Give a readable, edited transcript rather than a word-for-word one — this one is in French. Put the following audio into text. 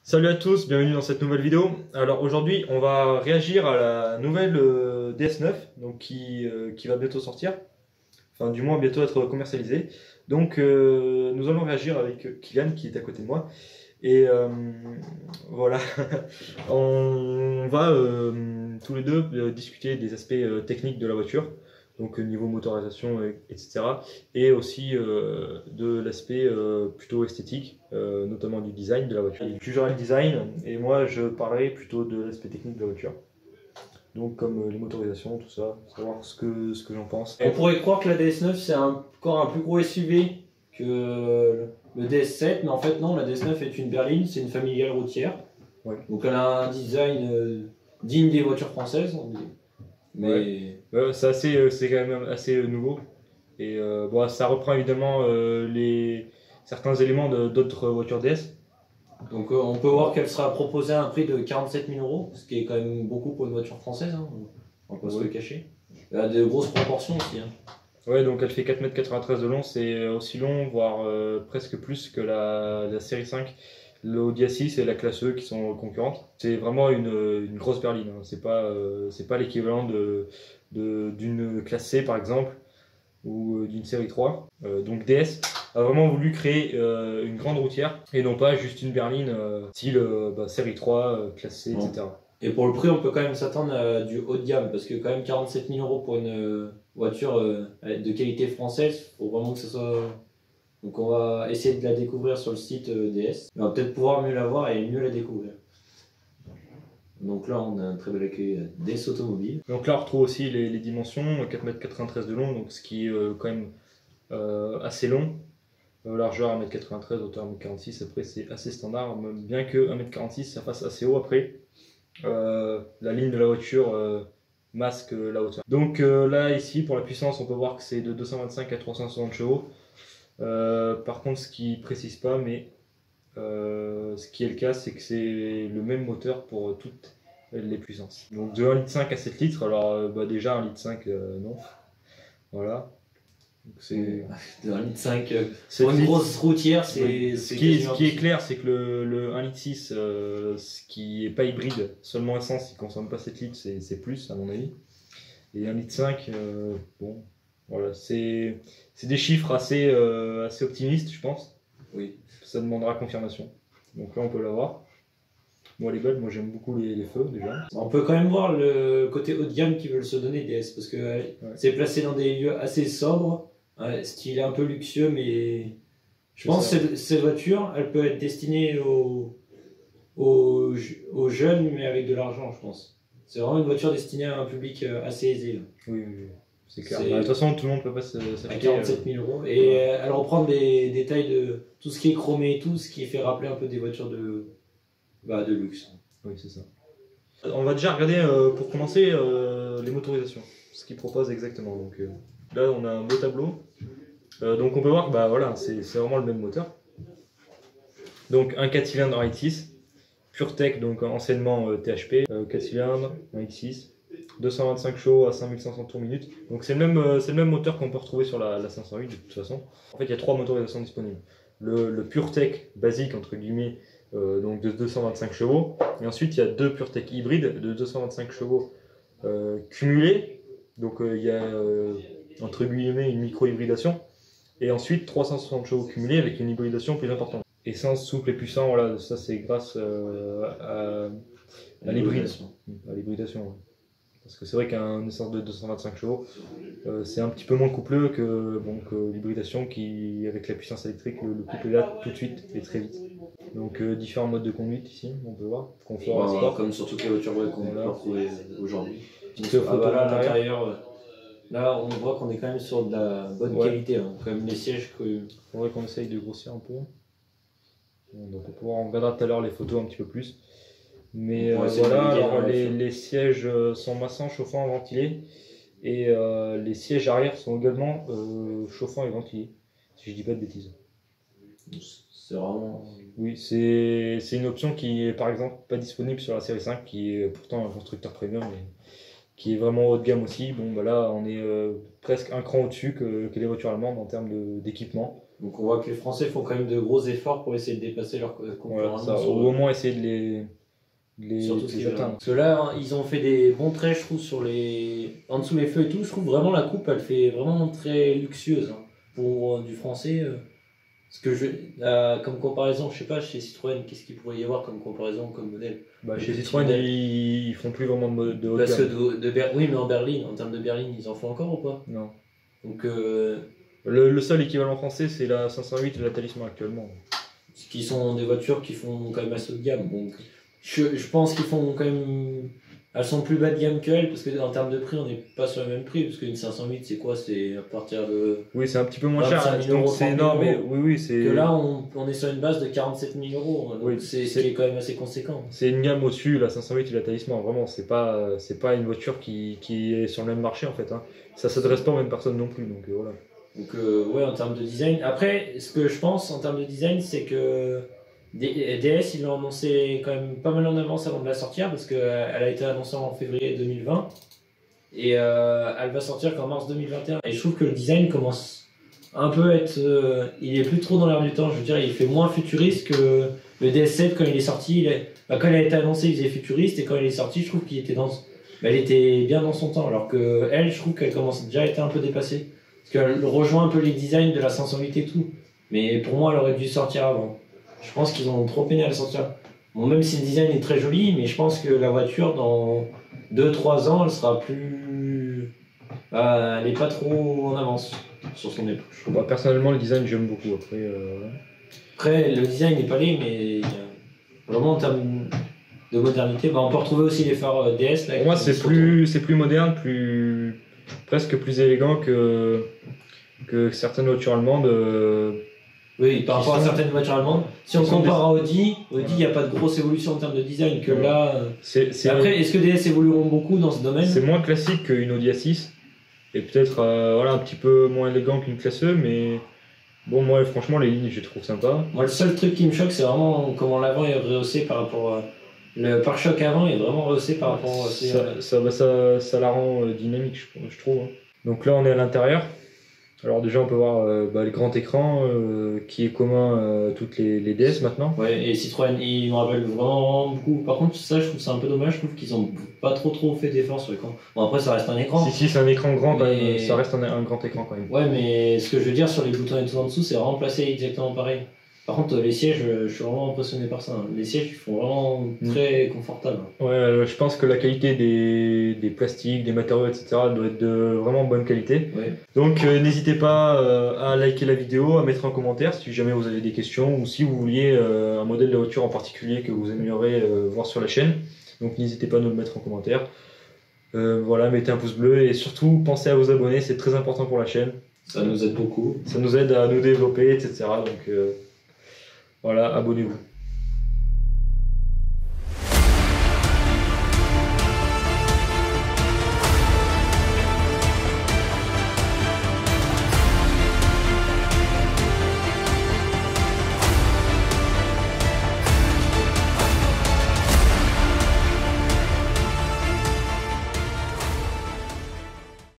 Salut à tous, bienvenue dans cette nouvelle vidéo. Alors aujourd'hui on va réagir à la nouvelle DS9 donc qui va bientôt sortir, enfin du moins bientôt être commercialisée. Donc nous allons réagir avec Kylian qui est à côté de moi. Et voilà, on va tous les deux discuter des aspects techniques de la voiture, donc niveau motorisation, etc. Et aussi de l'aspect plutôt esthétique, notamment du design de la voiture. Il jugera le design et moi je parlerai plutôt de l'aspect technique de la voiture. Donc comme les motorisations, tout ça, savoir ce que j'en pense. On pourrait croire que la DS9 c'est encore un plus gros SUV que le DS7, mais en fait non, la DS9 est une berline, c'est une familiale routière. Ouais. Donc elle a un design digne des voitures françaises. Mais ouais, c'est quand même assez nouveau. Et bon, ça reprend évidemment certains éléments d'autres voitures DS. donc on peut voir qu'elle sera proposée à un prix de 47 000 €, ce qui est quand même beaucoup pour une voiture française, hein. On va pas se le cacher. Elle a de grosses proportions aussi, hein. Ouais, donc elle fait 4,93 m de long, c'est aussi long, voire presque plus que la série 5, l'Audi A6 et la classe E qui sont concurrentes. C'est vraiment une grosse berline, hein. C'est pas l'équivalent d'une classe C par exemple, ou d'une série 3. Donc DS a vraiment voulu créer une grande routière et non pas juste une berline style série 3, classe C, etc. Et pour le prix, on peut quand même s'attendre à du haut de gamme, parce que quand même 47 000 € pour une voiture de qualité française, il faut vraiment que ce soit... Donc on va essayer de la découvrir sur le site DS. On va peut-être pouvoir mieux la voir et mieux la découvrir. Donc là, on a un très bel accueil DS Automobile. Donc là, on retrouve aussi les dimensions, 4,93 m de long, donc ce qui est quand même assez long. Largeur 1,93 m, hauteur 1,46 m, après c'est assez standard, même bien que 1,46 m ça fasse assez haut après. La ligne de la voiture masque la hauteur. Donc là ici pour la puissance on peut voir que c'est de 225 à 360 chevaux. Par contre ce qui précise pas, mais ce qui est le cas, c'est que c'est le même moteur pour toutes les puissances. Donc de 1,5 litre à 7 litres, alors déjà 1,5 litre non. Voilà. C'est de 1,5 litre. Pour une grosse routière, c'est... Ce qui est clair, c'est que le 1,6 litre, ce qui n'est pas hybride, seulement essence, il ne consomme pas 7 litres, c'est plus à mon avis. Et 1,5 litre, bon, voilà, c'est des chiffres assez optimistes, je pense. Oui. Ça demandera confirmation. Donc là, on peut l'avoir. Moi, elle est belle, moi j'aime beaucoup les feux déjà. On peut quand même voir le côté haut de gamme qu'ils veulent se donner DS, parce que c'est placé dans des lieux assez sobres. Style un peu luxueux, mais je pense que cette voiture, elle peut être destinée aux jeunes, mais avec de l'argent, je pense. C'est vraiment une voiture destinée à un public assez aisé. Oui, c'est clair. De toute façon, tout le monde peut pas s'acheter. À 47 000 €. Et elle reprend des détails de tout ce qui est chromé et tout, ce qui fait rappeler un peu des voitures de luxe. Oui, c'est ça. On va déjà regarder, pour commencer, les motorisations. Ce qu'ils proposent exactement. Donc, là, on a un beau tableau. Donc on peut voir que voilà, c'est vraiment le même moteur. Donc un 4 cylindres 1.6, PureTech, donc anciennement THP, 4 cylindres 1.6, 225 chevaux à 5500 tours minute. Donc c'est le même moteur qu'on peut retrouver sur la 508 de toute façon. En fait il y a 3 motorisations disponibles. Le PureTech basique entre guillemets, donc de 225 chevaux. Et ensuite il y a 2 PureTech hybrides de 225 chevaux cumulés. Donc il y a entre guillemets une micro-hybridation. Et ensuite 360 chevaux cumulés avec une hybridation plus importante. Essence, souple et puissant, voilà, ça c'est grâce à l'hybridation. Ouais. Parce que c'est vrai qu'un essence de 225 chevaux, c'est un petit peu moins coupleux que l'hybridation qui, avec la puissance électrique, le couple est là tout de suite et très vite. Donc différents modes de conduite ici, on peut voir. Confort, sport. Comme sur toutes les voitures qu'on peut retrouver aujourd'hui. À l'intérieur. Là, on voit qu'on est quand même sur de la bonne qualité, hein. Quand même les sièges que... Il faudrait qu'on essaye de grossir un peu. Donc on regardera tout à l'heure les photos un petit peu plus. Mais voilà, alors les sièges sont massants, chauffants, ventilés. Et les sièges arrière sont également chauffants et ventilés, si je dis pas de bêtises. C'est vraiment... Oui, c'est une option qui est par exemple pas disponible sur la série 5, qui est pourtant un constructeur premium. Qui est vraiment haut de gamme aussi. Bon, là, on est presque un cran au-dessus que les voitures allemandes en termes d'équipement. Donc on voit que les Français font quand même de gros efforts pour essayer de dépasser leurs concurrents. Voilà, ou au moins essayer Surtout de les atteindre. Parce que là, hein, ils ont fait des bons traits, je trouve, en dessous les feux et tout. Je trouve vraiment la coupe, elle fait vraiment très luxueuse hein, pour du français. Parce que comme comparaison, je sais pas, chez Citroën, qu'est-ce qu'il pourrait y avoir comme comparaison, comme modèle? Bah, chez Citroën, ils font plus vraiment de haut Parce gamme. que oui, mais en berline, en termes de berline, ils en font encore ou pas? Non. Donc, Le seul équivalent français, c'est la 508 et la Talisman actuellement. qui sont des voitures qui font quand même assez haut de gamme. Donc, je pense qu'ils font quand même. Elles sont plus bas de gamme qu'elles, parce qu'en termes de prix, on n'est pas sur le même prix. Parce qu'une 508, c'est quoi? C'est à partir de. Oui, c'est un petit peu moins cher. 25 000 Donc euros, c'est 30 000 non, mais euros. oui, c'est. Que là, on est sur une base de 47 000 euros. Donc Oui, c'est ce qui est quand même assez conséquent. C'est une gamme au-dessus, la 508 et la Talisman. Vraiment, c'est pas une voiture qui est sur le même marché en fait. Hein. Ça s'adresse pas aux mêmes personnes non plus. Donc voilà. Donc, ouais, en termes de design. Après, ce que je pense en termes de design, c'est que DS, ils l'ont annoncé quand même pas mal en avance avant de la sortir, parce qu'elle a été annoncée en février 2020. Et elle va sortir qu'en mars 2021. Et je trouve que le design commence un peu à être. Il est plus trop dans l'air du temps. Je veux dire, il fait moins futuriste que le DS7 quand il est sorti. Quand elle a été annoncée, il faisait futuriste. Et quand il est sorti, je trouve qu'il était elle était bien dans son temps. Alors que elle, je trouve qu'elle commence déjà à être un peu dépassée. Parce qu'elle rejoint un peu les designs de la 508 et tout. Mais pour moi, elle aurait dû sortir avant. Je pense qu'ils ont trop peiné à la sortir. Bon, même si le design est très joli, mais je pense que la voiture, dans 2-3 ans, elle sera plus. Elle n'est pas trop en avance sur son époque. Bah, personnellement, le design, j'aime beaucoup. Après, le design n'est pas laid, mais vraiment en termes de modernité, on peut retrouver aussi les phares DS. Là, pour moi, c'est plus moderne, presque plus élégant que certaines voitures allemandes. Oui, par rapport à certaines voitures allemandes. Si on compare à Audi, il n'y a pas de grosse évolution en termes de design. Que là. Après, est-ce que DS évolueront beaucoup dans ce domaine? C'est moins classique qu'une Audi A6 et peut-être un petit peu moins élégant qu'une classe E, mais bon, moi, franchement, les lignes, je les trouve sympas. Moi, le seul truc qui me choque, c'est vraiment comment l'avant est rehaussé par rapport. Le pare-choc avant est vraiment rehaussé par rapport à. Ça la rend dynamique, je trouve. Hein. Donc là, on est à l'intérieur. Alors déjà on peut voir le grand écran qui est commun à toutes les DS maintenant. Ouais, et Citroën, ils me rappellent vraiment beaucoup. Par contre ça je trouve c'est un peu dommage, je trouve qu'ils ont pas trop fait d'efforts sur l'écran. Bon après ça reste un écran. Si c'est un écran grand quand même, ça reste un grand écran quand même. Ouais mais ce que je veux dire sur les boutons et tout en dessous c'est vraiment placé exactement pareil. Par contre les sièges, je suis vraiment impressionné par ça. Les sièges ils font vraiment très confortables. Ouais, je pense que la qualité des plastiques, des matériaux, etc. doit être de vraiment bonne qualité. Ouais. Donc n'hésitez pas à liker la vidéo, à mettre un commentaire si jamais vous avez des questions ou si vous vouliez un modèle de voiture en particulier que vous aimeriez voir sur la chaîne. Donc n'hésitez pas à nous le mettre en commentaire. Voilà, mettez un pouce bleu et surtout pensez à vous abonner, c'est très important pour la chaîne. Ça nous aide beaucoup. Ça nous aide à nous développer, etc. Donc voilà, abonnez-vous.